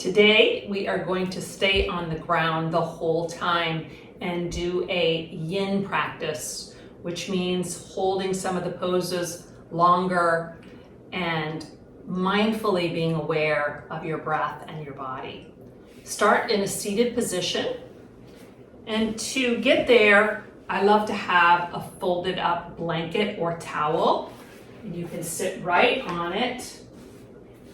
Today, we are going to stay on the ground the whole time and do a yin practice, which means holding some of the poses longer and mindfully being aware of your breath and your body. Start in a seated position, and to get there, I love to have a folded up blanket or towel, and you can sit right on it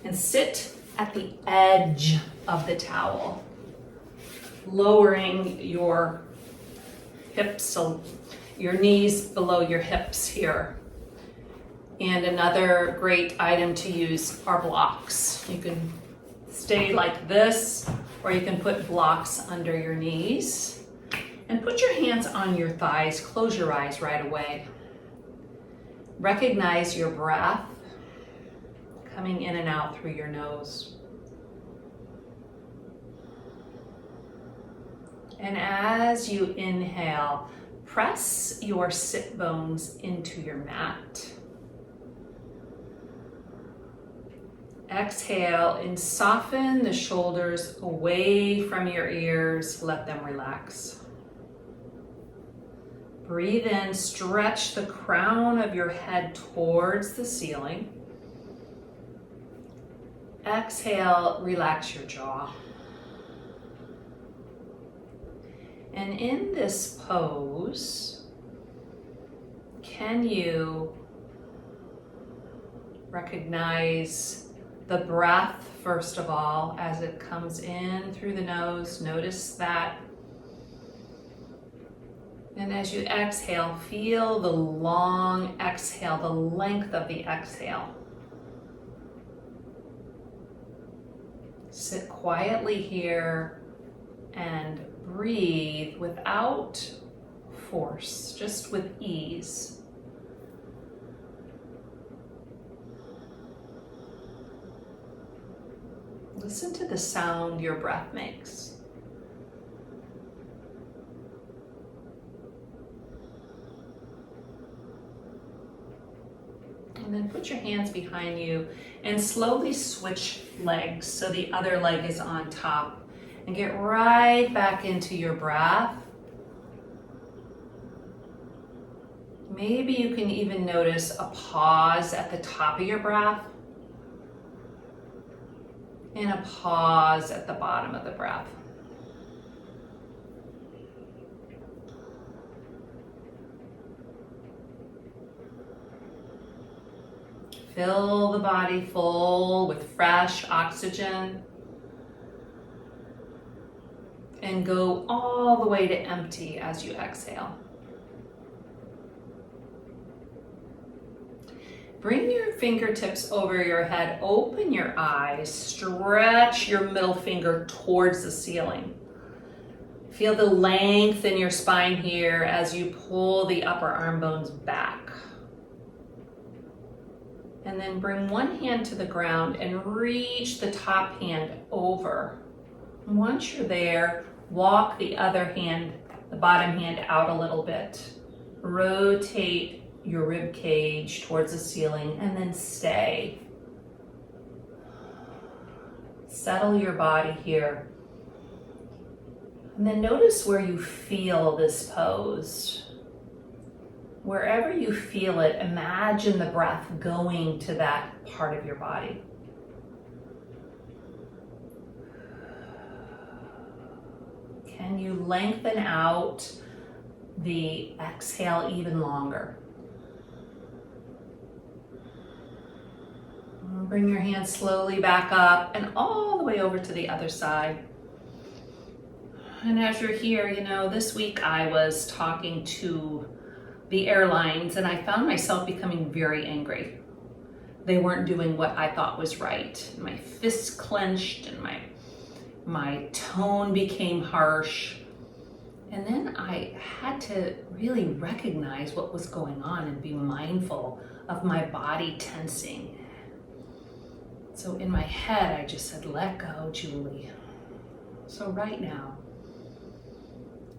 and sit at the edge of the towel, lowering your hips, so your knees below your hips here. And another great item to use are blocks. You can stay like this, or you can put blocks under your knees. And put your hands on your thighs, close your eyes right away. Recognize your breath coming in and out through your nose. And as you inhale, press your sit bones into your mat. Exhale and soften the shoulders away from your ears, let them relax. Breathe in, stretch the crown of your head towards the ceiling. Exhale, relax your jaw. And in this pose, can you recognize the breath, first of all, as it comes in through the nose? Notice that. And as you exhale, feel the long exhale, the length of the exhale. Sit quietly here and breathe without force, just with ease. Listen to the sound your breath makes. And then put your hands behind you and slowly switch legs so the other leg is on top. And get right back into your breath. Maybe you can even notice a pause at the top of your breath and a pause at the bottom of the breath. Fill the body full with fresh oxygen and go all the way to empty as you exhale. Bring your fingertips over your head, open your eyes, stretch your middle finger towards the ceiling. Feel the length in your spine here as you pull the upper arm bones back. And then bring one hand to the ground and reach the top hand over. Once you're there, walk the other hand, the bottom hand out a little bit. Rotate your rib cage towards the ceiling and then stay. Settle your body here. And then notice where you feel this pose. Wherever you feel it, imagine the breath going to that part of your body. Can you lengthen out the exhale even longer? Bring your hands slowly back up and all the way over to the other side. And as you're here, this week I was talking to the airlines and I found myself becoming very angry. They weren't doing what I thought was right. My fists clenched and my tone became harsh. And then I had to really recognize what was going on and be mindful of my body tensing. So in my head, I just said, let go, Julie. So right now,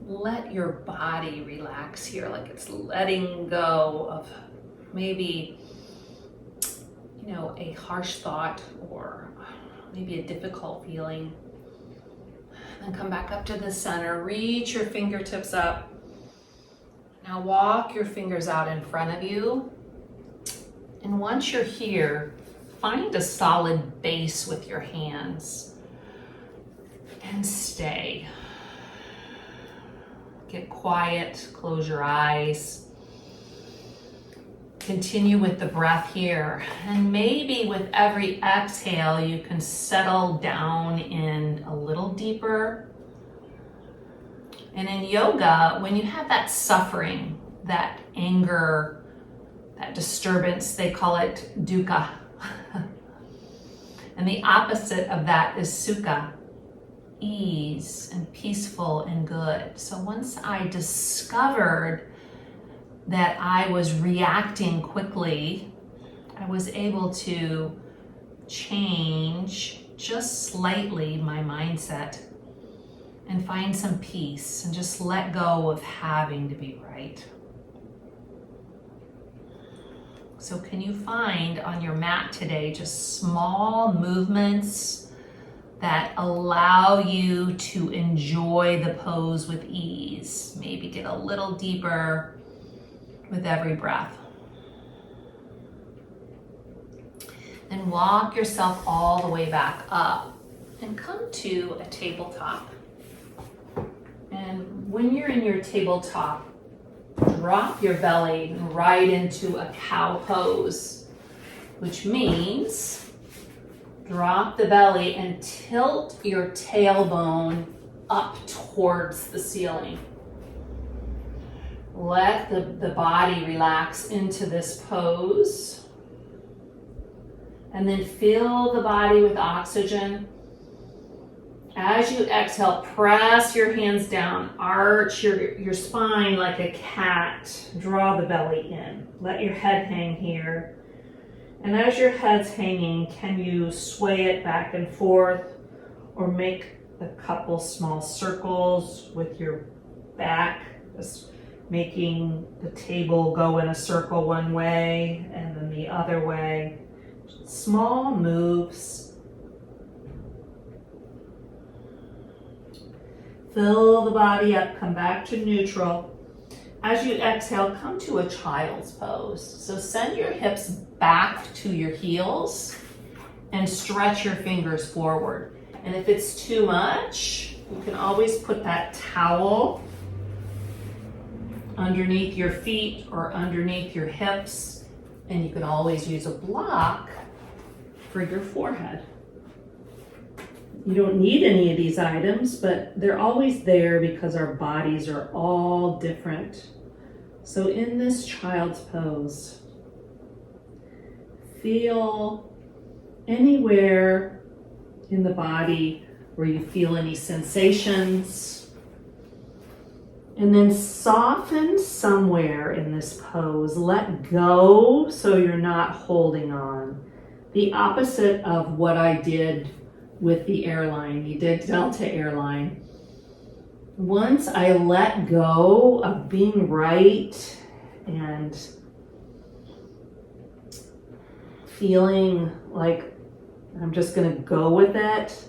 let your body relax here, like it's letting go of maybe, a harsh thought or maybe a difficult feeling. Then come back up to the center, reach your fingertips up. Now walk your fingers out in front of you. And once you're here, find a solid base with your hands and stay. Get quiet, close your eyes. Continue with the breath here. And maybe with every exhale, you can settle down in a little deeper. And in yoga, when you have that suffering, that anger, that disturbance, they call it dukkha. And the opposite of that is sukha, ease and peaceful and good. So once I discovered that I was reacting quickly, I was able to change just slightly my mindset and find some peace and just let go of having to be right. So can you find on your mat today just small movements that allow you to enjoy the pose with ease? Maybe get a little deeper with every breath. And walk yourself all the way back up and come to a tabletop. And when you're in your tabletop, drop your belly right into a cow pose, which means drop the belly and tilt your tailbone up towards the ceiling. Let the body relax into this pose. And then fill the body with oxygen. As you exhale, press your hands down, arch your spine like a cat, draw the belly in. Let your head hang here. And as your head's hanging, can you sway it back and forth or make a couple small circles with your back, just making the table go in a circle one way and then the other way. Small moves. Fill the body up, come back to neutral. As you exhale, come to a child's pose. So send your hips back to your heels and stretch your fingers forward. And if it's too much, you can always put that towel underneath your feet or underneath your hips. And you can always use a block for your forehead. You don't need any of these items, but they're always there because our bodies are all different. So in this child's pose, feel anywhere in the body where you feel any sensations, and then soften somewhere in this pose. Let go so you're not holding on. The opposite of what I did with the airline. You did Delta airline. Once I let go of being right and feeling like I'm just going to go with it,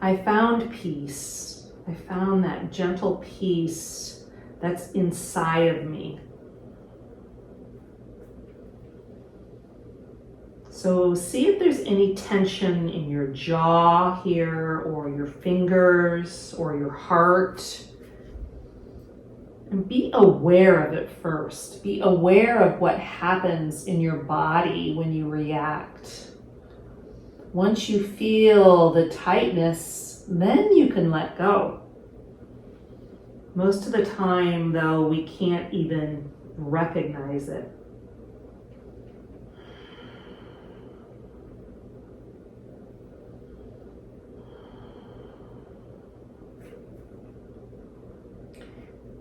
I found peace. I found that gentle peace that's inside of me. So see if there's any tension in your jaw here, or your fingers, or your heart. And be aware of it first. Be aware of what happens in your body when you react. Once you feel the tightness, then you can let go. Most of the time, though, we can't even recognize it.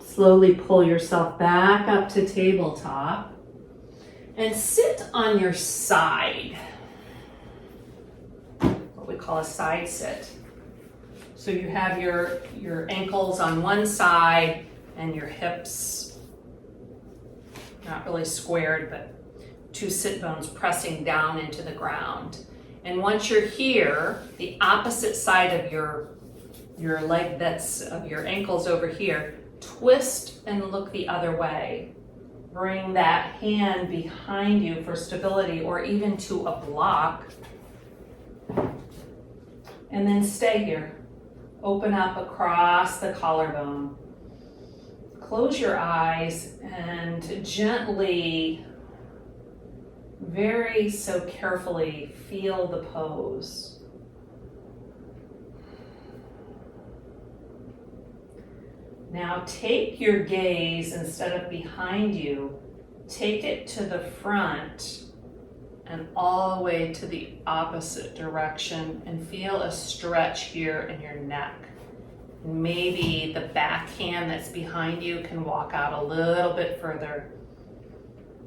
Slowly pull yourself back up to tabletop and sit on your side, what we call a side sit. So you have your ankles on one side and your hips not really squared, but two sit bones pressing down into the ground. And once you're here, the opposite side of your leg, that's of your ankles over here, twist and look the other way. Bring that hand behind you for stability or even to a block. And then stay here. Open up across the collarbone. Close your eyes and gently, very so carefully, feel the pose. Now take your gaze, instead of behind you, take it to the front and all the way to the opposite direction, and feel a stretch here in your neck. Maybe the back hand that's behind you can walk out a little bit further.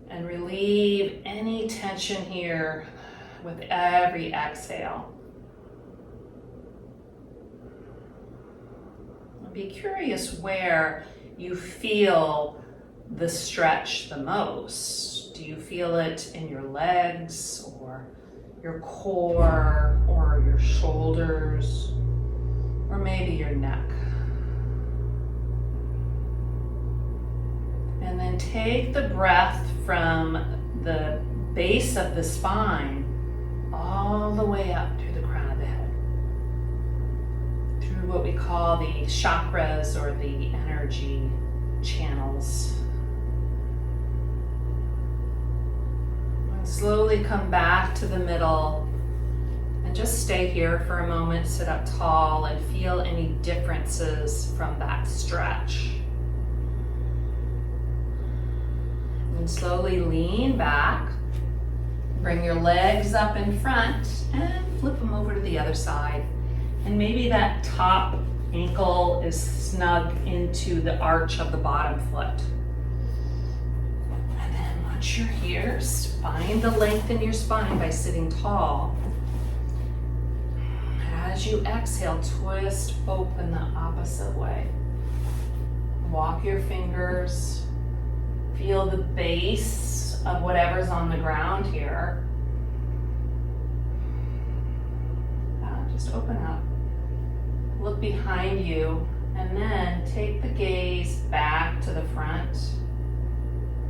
And relieve any tension here with every exhale. Be curious where you feel the stretch the most. Do you feel it in your legs or your core or your shoulders or maybe your neck? And then take the breath from the base of the spine all the way up to the crown of the head, through what we call the chakras or the energy channels. And slowly come back to the middle and just stay here for a moment, sit up tall and feel any differences from that stretch. And slowly lean back, bring your legs up in front and flip them over to the other side. And maybe that top ankle is snug into the arch of the bottom foot. And then once you're here, find the length in your spine by sitting tall. As you exhale, twist open the opposite way. Walk your fingers. Feel the base of whatever's on the ground here. Just open up. Look behind you and then take the gaze back to the front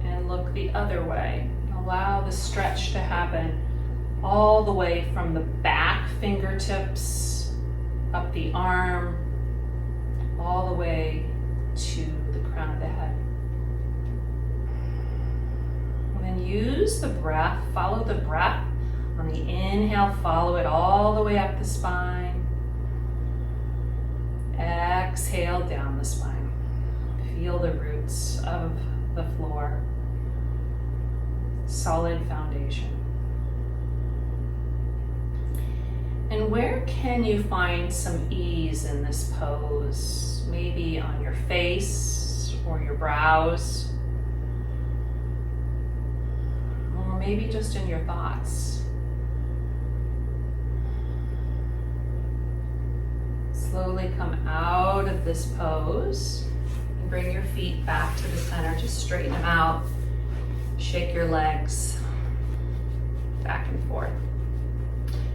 and look the other way. Allow the stretch to happen all the way from the back fingertips, up the arm, all the way to the crown of the head. And then use the breath, follow the breath. On the inhale, follow it all the way up the spine. Exhale down the spine. Feel the roots of the floor. Solid foundation. And where can you find some ease in this pose? Maybe on your face or your brows. Or maybe just in your thoughts. Slowly come out of this pose and bring your feet back to the center. Just straighten them out. Shake your legs back and forth.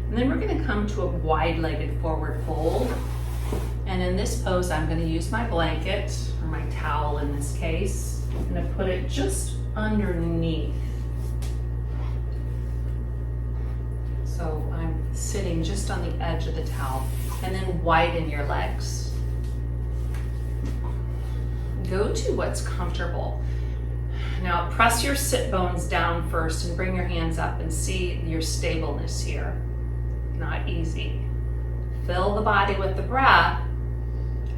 And then we're going to come to a wide-legged forward fold. And in this pose, I'm going to use my blanket, or my towel in this case. I'm going to put it just underneath. So I'm sitting just on the edge of the towel. And then widen your legs. Go to what's comfortable. Now press your sit bones down first and bring your hands up and see your stableness here. Not easy. Fill the body with the breath.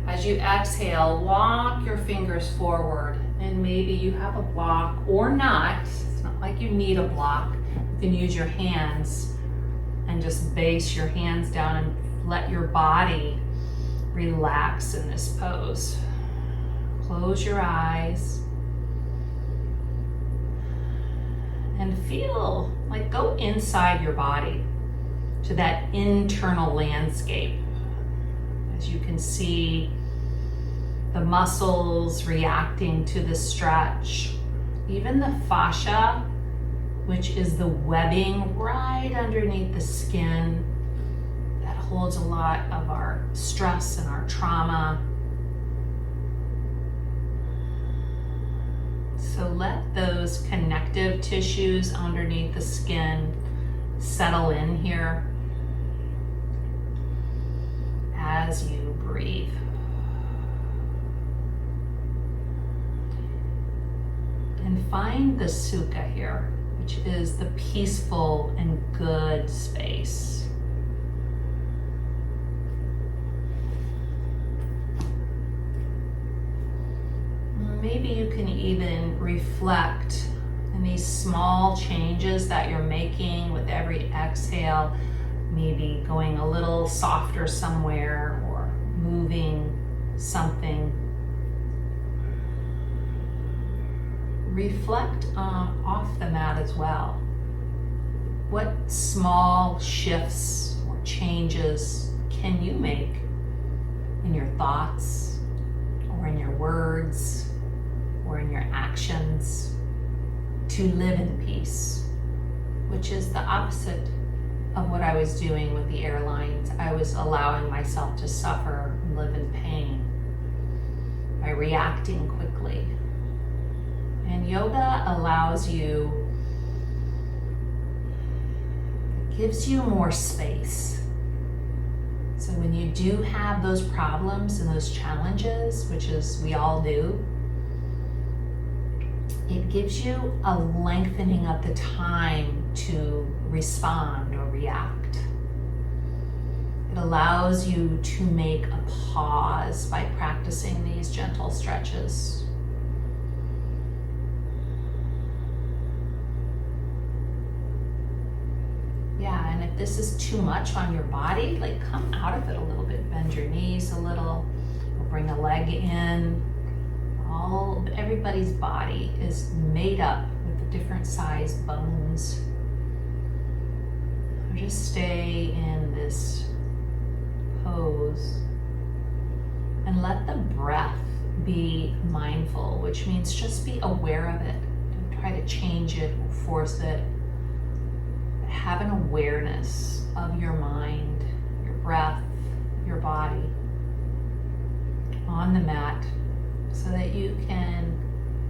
As you exhale, walk your fingers forward, and maybe you have a block or not. It's not like you need a block. You can use your hands and just base your hands down and let your body relax in this pose. Close your eyes and feel like go inside your body to that internal landscape. As you can see the muscles reacting to the stretch. Even the fascia which is the webbing right underneath the skin that holds a lot of our stress and our trauma. So let those connective tissues underneath the skin settle in here as you breathe. And find the sukha here, which is the peaceful and good space. Maybe you can even reflect in these small changes that you're making with every exhale, maybe going a little softer somewhere or moving something. Reflect off the mat as well. What small shifts or changes can you make in your thoughts or in your words or in your actions to live in peace, which is the opposite of what I was doing with the airlines. I was allowing myself to suffer and live in pain by reacting quickly. And yoga allows you, it gives you more space. So when you do have those problems and those challenges, which is we all do, it gives you a lengthening of the time to respond or react. It allows you to make a pause by practicing these gentle stretches. Yeah, and if this is too much on your body, like come out of it a little bit. Bend your knees a little, or bring a leg in. Everybody's body is made up with different size bones. So just stay in this pose and let the breath be mindful, which means just be aware of it. Don't try to change it or force it. Have an awareness of your mind, your breath, your body on the mat so that you can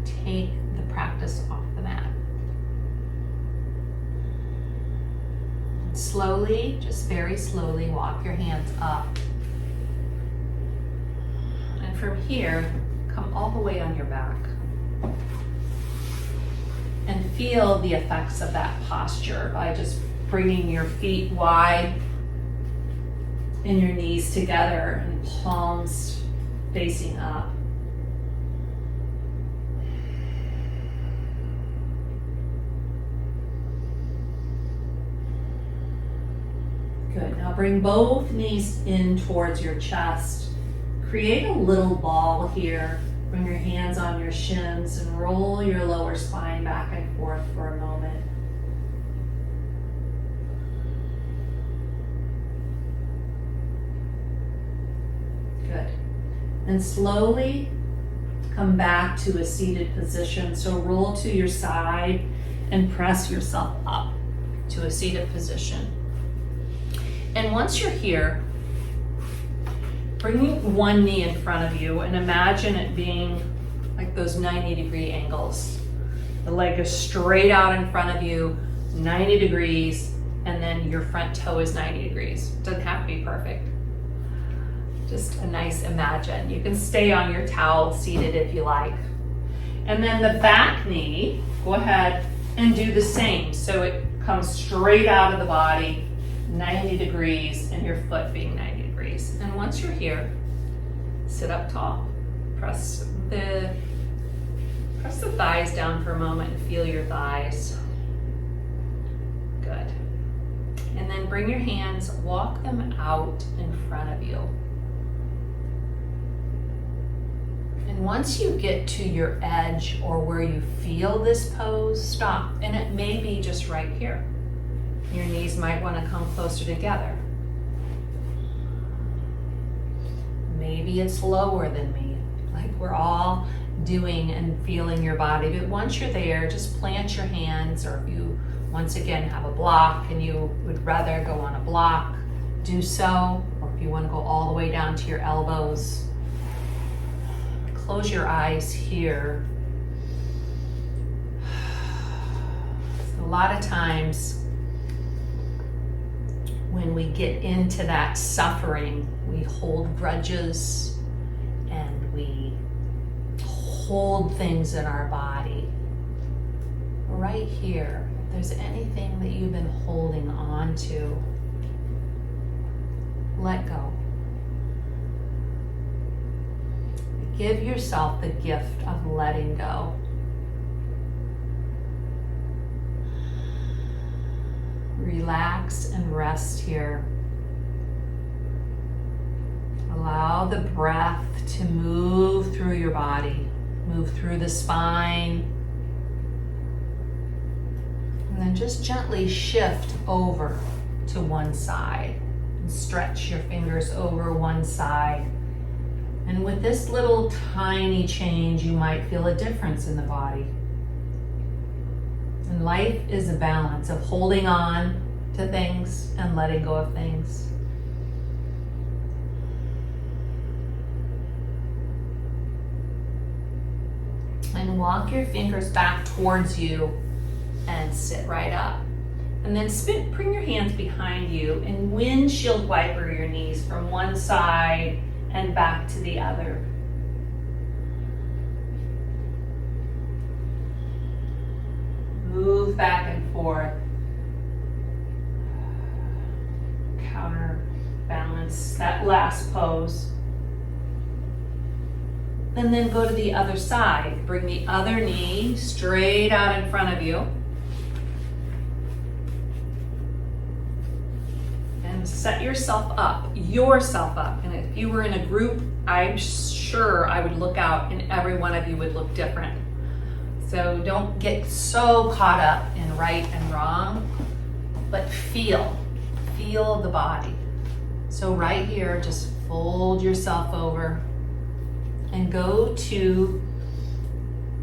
take the practice off the mat. And slowly, just very slowly, walk your hands up. And from here, come all the way on your back. And feel the effects of that posture by just bringing your feet wide and your knees together and palms facing up. Good. Now bring both knees in towards your chest. Create a little ball here. Bring your hands on your shins and roll your lower spine back and forth for a moment. Good. And slowly come back to a seated position. So roll to your side and press yourself up to a seated position. And once you're here, bring one knee in front of you and imagine it being like those 90-degree angles. The leg is straight out in front of you, 90 degrees, and then your front toe is 90 degrees. It doesn't have to be perfect. Just a nice imagine. You can stay on your towel seated if you like. And then the back knee, go ahead and do the same. So it comes straight out of the body, 90 degrees, and your foot being 90 degrees. And once you're here, sit up tall. Press the thighs down for a moment and feel your thighs. Good. And then bring your hands, walk them out in front of you. And once you get to your edge or where you feel this pose, stop. And it may be just right here. Your knees might want to come closer together. Maybe it's lower than me, like we're all doing and feeling your body. But once you're there, just plant your hands, or if you once again have a block and you would rather go on a block, do so. Or if you want to go all the way down to your elbows, close your eyes here. So a lot of times when we get into that suffering, we hold grudges and we hold things in our body. Right here, if there's anything that you've been holding on to, let go. Give yourself the gift of letting go. Relax and rest here. Allow the breath to move through your body, move through the spine, and then just gently shift over to one side and stretch your fingers over one side. And with this little tiny change, you might feel a difference in the body. And life is a balance of holding on to things and letting go of things. And walk your fingers back towards you and sit right up. And then bring your hands behind you and windshield wiper your knees from one side and back to the other. Move back and forth. Counterbalance that last pose. And then go to the other side. Bring the other knee straight out in front of you. And set yourself up. And if you were in a group, I'm sure I would look out and every one of you would look different. So don't get so caught up in right and wrong, but feel the body. So right here, just fold yourself over and go to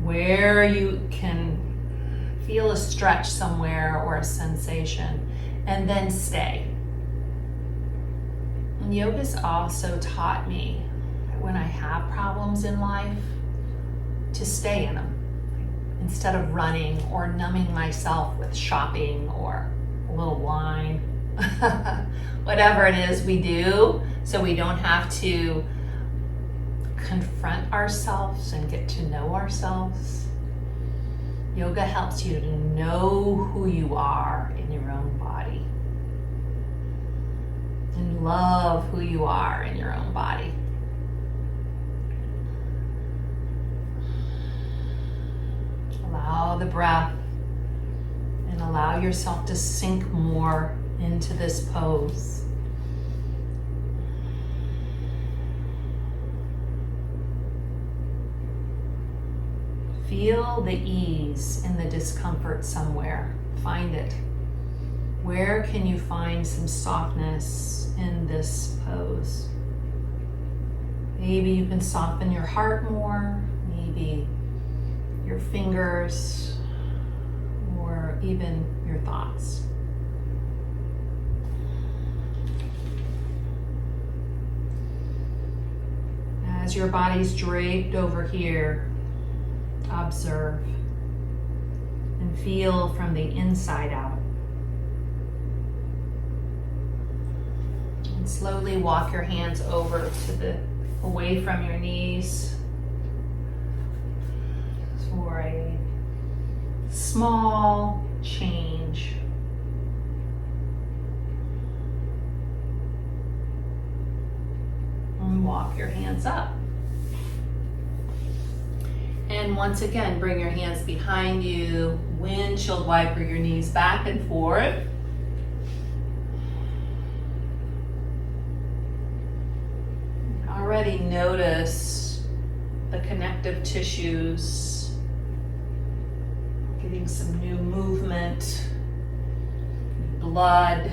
where you can feel a stretch somewhere or a sensation, and then stay. And yoga's also taught me that when I have problems in life, to stay in them instead of running or numbing myself with shopping or a little wine. Whatever it is we do, so we don't have to confront ourselves and get to know ourselves. Yoga helps you to know who you are in your own body and love who you are in your own body. Allow the breath and allow yourself to sink more into this pose. Feel the ease in the discomfort somewhere. Find it. Where can you find some softness in this pose? Maybe you can soften your heart more, maybe your fingers, or even your thoughts. As your body's draped over here, observe and feel from the inside out. And slowly walk your hands over to away from your knees for a small change. And walk your hands up. And once again, bring your hands behind you, windshield wiper your knees back and forth. Already notice the connective tissues, getting some new movement, blood.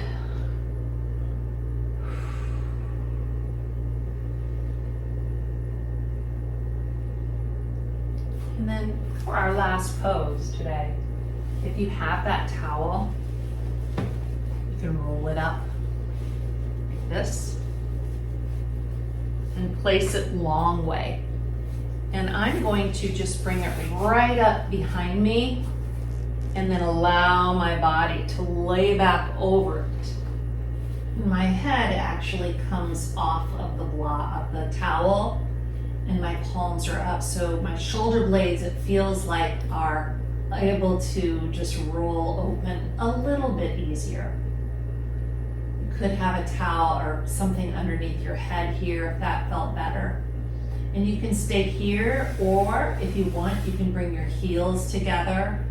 And then for our last pose today, If you have that towel, you can roll it up like this and place it long way. And I'm going to just bring it right up behind me and then allow my body to lay back over it. My head actually comes off of the towel and my palms are up. So my shoulder blades, it feels like, are able to just roll open a little bit easier. You could have a towel or something underneath your head here if that felt better. And you can stay here, or if you want, you can bring your heels together.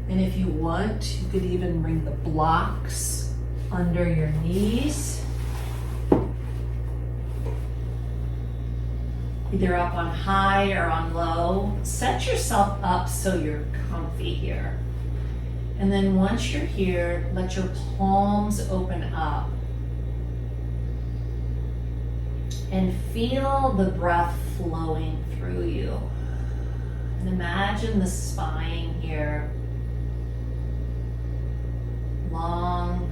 And if you want, you could even bring the blocks under your knees. Either up on high or on low. Set yourself up so you're comfy here. And then once you're here, let your palms open up. And feel the breath flowing through you. And imagine the spine here. Long.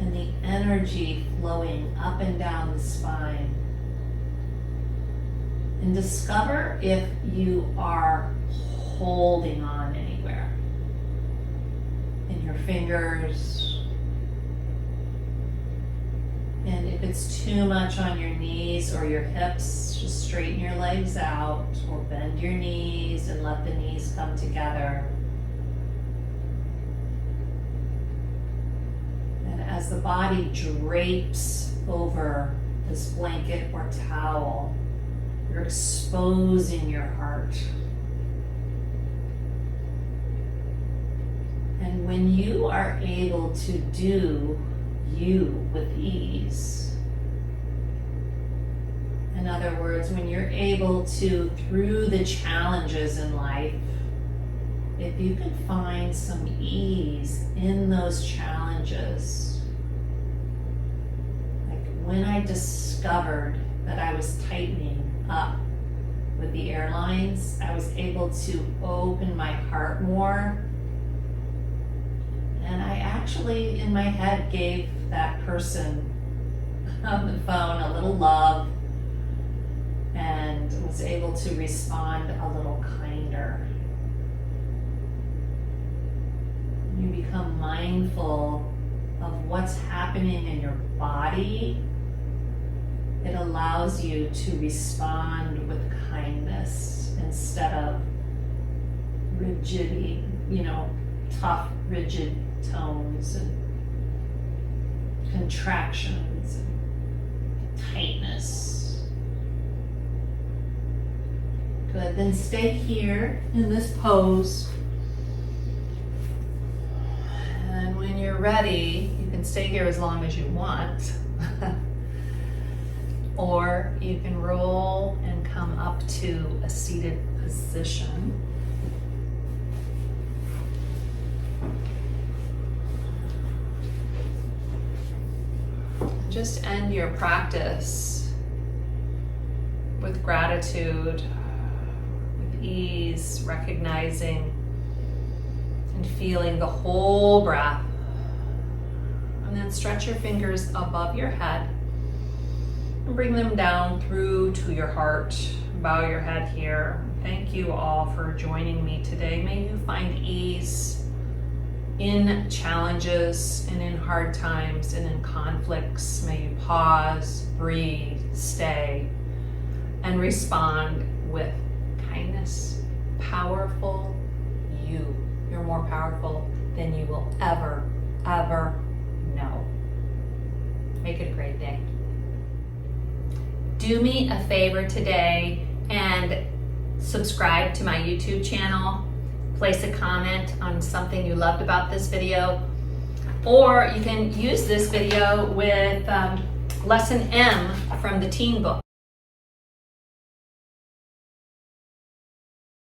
And the energy flowing up and down the spine. And discover if you are holding on anywhere. In your fingers. And if it's too much on your knees or your hips, just straighten your legs out or bend your knees and let the knees come together. And as the body drapes over this blanket or towel, you're exposing your heart. And when you are able to do you with ease, in other words, when you're able to, through the challenges in life, if you can find some ease in those challenges, like when I discovered that I was tightening up with the airlines, I was able to open my heart more. And I actually, in my head, gave that person on the phone a little love and was able to respond a little kinder. You become mindful of what's happening in your body. It allows you to respond with kindness instead of rigidity, tough, rigid tones and contractions and tightness. Good, then stay here in this pose. And when you're ready, you can stay here as long as you want. Or you can roll and come up to a seated position. Just end your practice with gratitude, with ease, recognizing and feeling the whole breath. And then stretch your fingers above your head and bring them down through to your heart. Bow your head here. Thank you all for joining me today. May you find ease in challenges and in hard times and in conflicts. May you pause, breathe, stay, and respond with kindness. Powerful you. You're more powerful than you will ever know. Make it a great day. Do me a favor today and subscribe to my YouTube channel. Place a comment on something you loved about this video, or you can use this video with lesson M from the teen book.